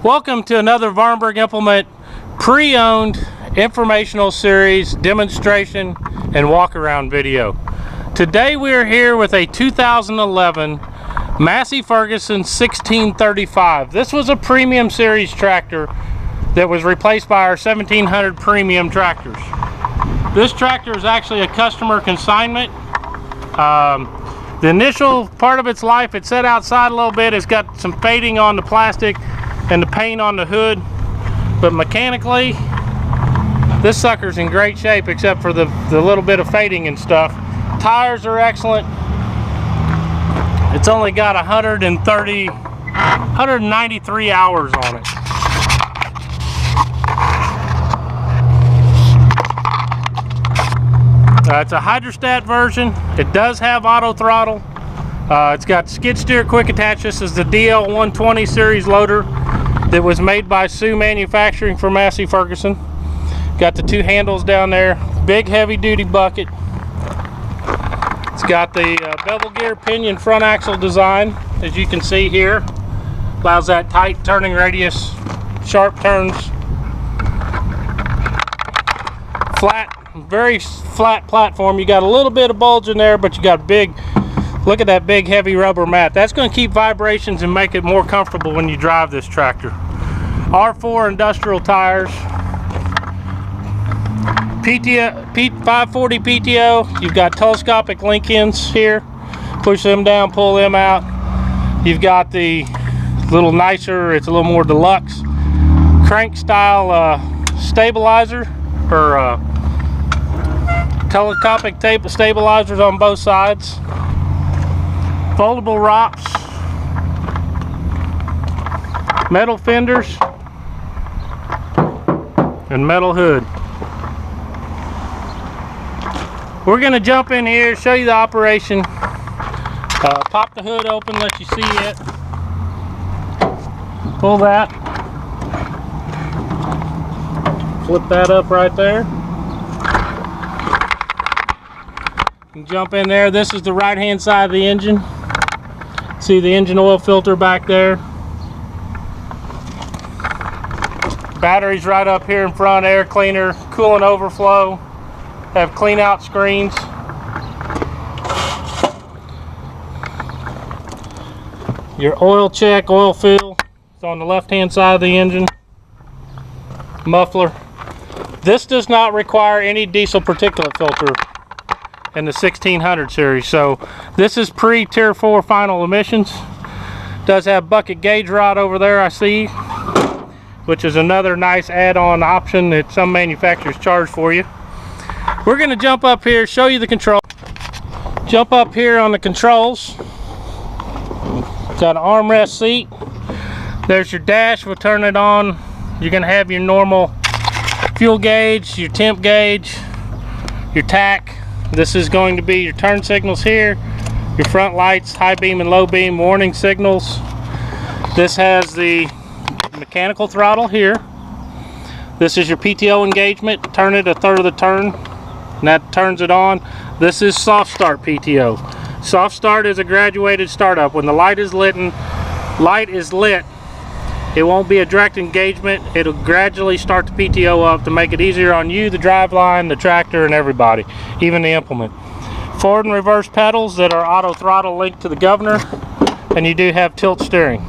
Welcome to another Vahrenberg Implement pre-owned informational series demonstration and walk around video. Today we are here with a 2011 Massey Ferguson 1635. This was a premium series tractor that was replaced by our 1700 premium tractors. This tractor is actually a customer consignment. The initial part of its life, it sat outside a little bit. It's got some fading on the plastic and the paint on the hood, but mechanically this sucker's in great shape except for the little bit of fading and stuff. Tires are excellent. It's only got 193 hours on it. It's a Hydrostat version. It does have auto throttle. It's got skid steer quick attach. This is the DL120 series loader that was made by Sioux Manufacturing for Massey Ferguson. Got the two handles down there. Big heavy duty bucket. It's got the bevel gear pinion front axle design, as you can see here. Allows that tight turning radius, sharp turns. Flat, very flat platform. You got a little bit of bulge in there, but you got big, look at that big heavy rubber mat. That's going to keep vibrations and make it more comfortable when you drive this tractor. R4 industrial tires. 540 PTO. You've got telescopic link ends here. Push them down, pull them out. You've got the little nicer, it's a little more deluxe crank style stabilizer, or telescopic tape stabilizers on both sides. Foldable rocks, metal fenders, and metal hood. We're going to jump in here, show you the operation. Pop the hood open, let you see it. Pull that. Flip that up right there. And jump in there. This is the right hand side of the engine. See the engine oil filter back there. Batteries right up here in front, air cleaner, coolant overflow. Have clean out screens. Your oil check, oil fill. It's on the left hand side of the engine. Muffler. This does not require any diesel particulate filter in the 1600 series, so this is pre-tier 4 final emissions. Does have bucket gauge rod over there, I see, which is another nice add-on option that some manufacturers charge for you. We're going to jump up here, show you the control. Jump up here on the controls. Got an armrest seat. There's your dash. We'll turn it on. You're going to have your normal fuel gauge, your temp gauge, your tach. This is going to be your turn signals here, your front lights, high beam and low beam warning signals. This has the mechanical throttle here. This is your PTO engagement. Turn it a third of the turn, and that turns it on. This is soft start PTO. Soft start is a graduated startup. When the light is lit, it won't be a direct engagement. It'll gradually start the PTO up to make it easier on you, the driveline, the tractor, and everybody, even the implement. Forward and reverse pedals that are auto throttle linked to the governor, and you do have tilt steering.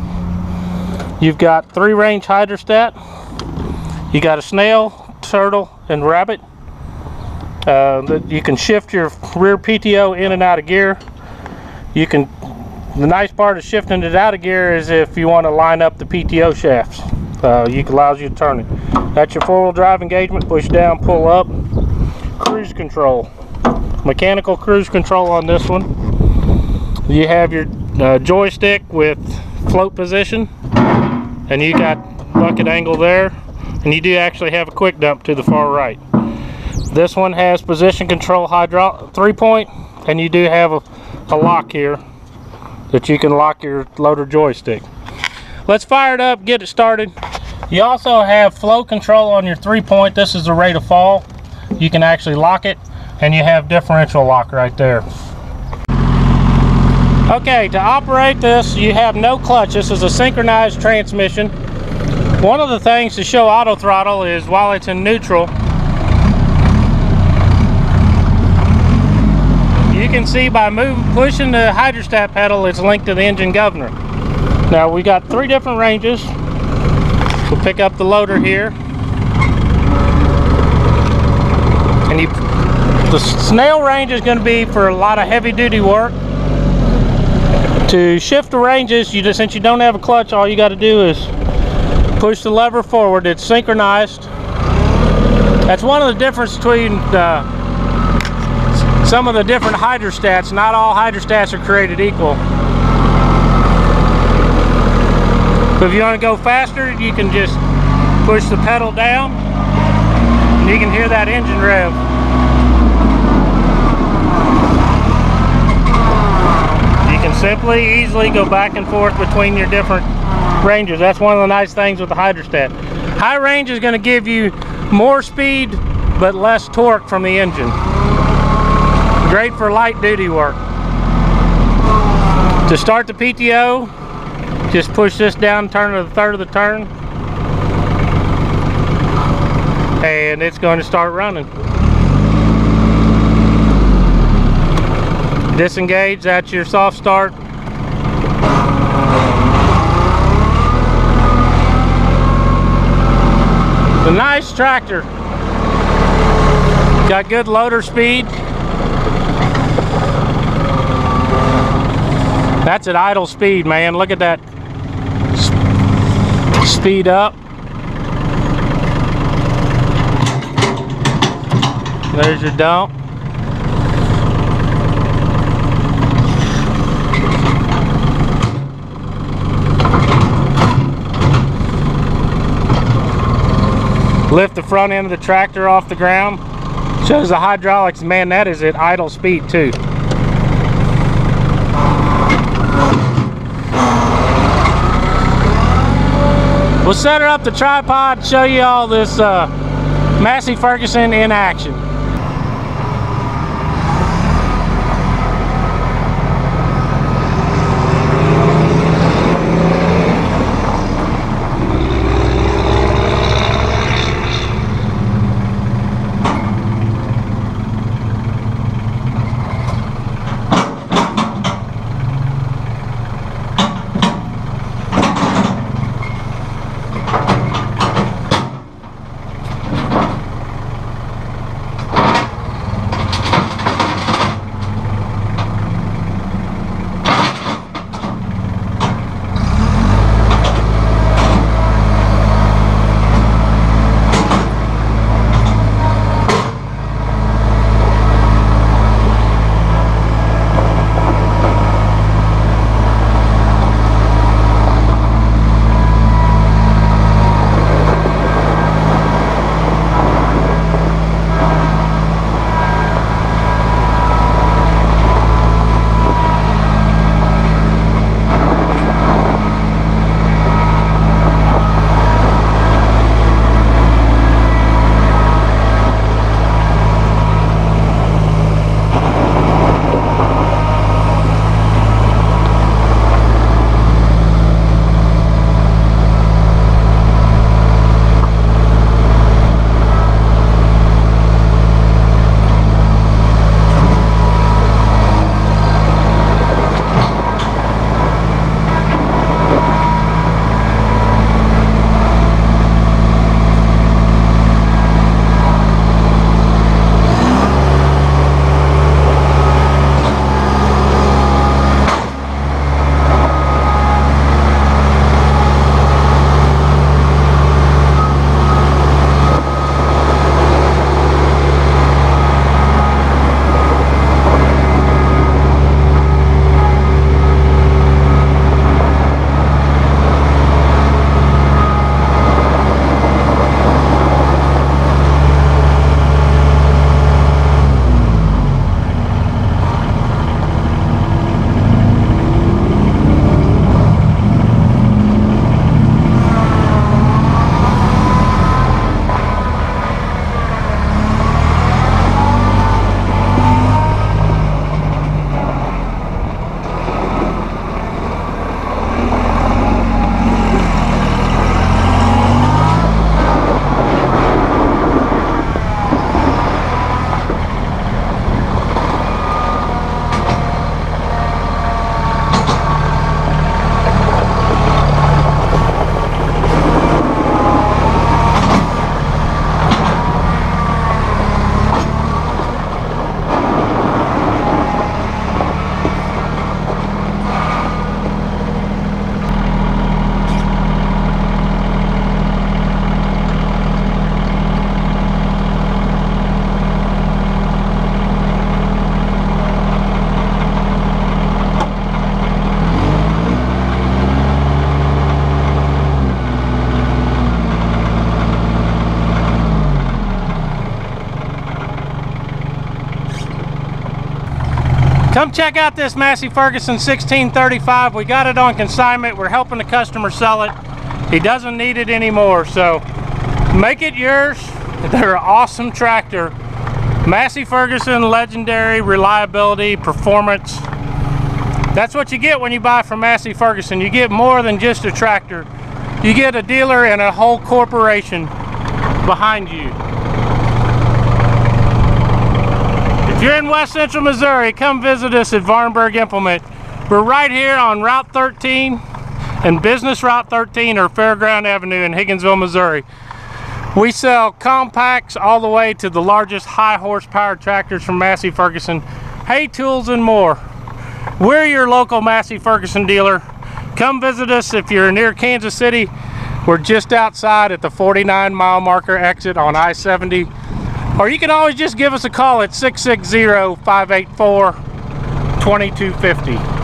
You've got 3-range hydrostat. You got a snail, turtle, and rabbit. You can shift your rear PTO in and out of gear. The nice part of shifting it out of gear is if you want to line up the PTO shafts. Allows you to turn it. That's your 4-wheel drive engagement. Push down, pull up. Cruise control. Mechanical cruise control on this one. You have your joystick with float position, and you got bucket angle there, and you do actually have a quick dump to the far right. This one has position control 3-point, and you do have a lock here that you can lock your loader joystick. Let's fire it up, get it started. You also have flow control on your 3-point. This is the rate of fall. You can actually lock it, and you have differential lock right there. Okay, to operate this, you have no clutch. This is a synchronized transmission. One of the things to show auto throttle is while it's in neutral, you can see by pushing the hydrostat pedal, it's linked to the engine governor. Now we got 3 different ranges. We'll pick up the loader here, and the snail range is going to be for a lot of heavy duty work. To shift the ranges, since you don't have a clutch, all you got to do is push the lever forward. It's synchronized. That's one of the differences between some of the different hydrostats. Not all hydrostats are created equal. But if you want to go faster, you can just push the pedal down and you can hear that engine rev. You can simply, easily go back and forth between your different ranges. That's one of the nice things with the hydrostat. High range is going to give you more speed but less torque from the engine. Great for light duty work. To start the PTO, just push this down, turn to the third of the turn, and it's going to start running. Disengage, that's your soft start. It's a nice tractor. Got good loader speed. That's at idle speed, man. Look at that. Speed up. There's your dump. Lift the front end of the tractor off the ground. Shows the hydraulics. Man, that is at idle speed too. We'll set her up the tripod, show you all this Massey Ferguson in action. Come check out this Massey Ferguson 1635. We got it on consignment. We're helping the customer sell it. He doesn't need it anymore, so make it yours. They're an awesome tractor. Massey Ferguson, legendary reliability, performance. That's what you get when you buy from Massey Ferguson. You get more than just a tractor. You get a dealer and a whole corporation behind you. If you're in West Central Missouri, come visit us at Vahrenberg Implement. We're right here on Route 13 and Business Route 13 or Fairground Avenue in Higginsville, Missouri. We sell compacts all the way to the largest high horsepower tractors from Massey Ferguson, hay tools and more. We're your local Massey Ferguson dealer. Come visit us if you're near Kansas City. We're just outside at the 49-mile marker exit on I-70. Or you can always just give us a call at 660-584-2250.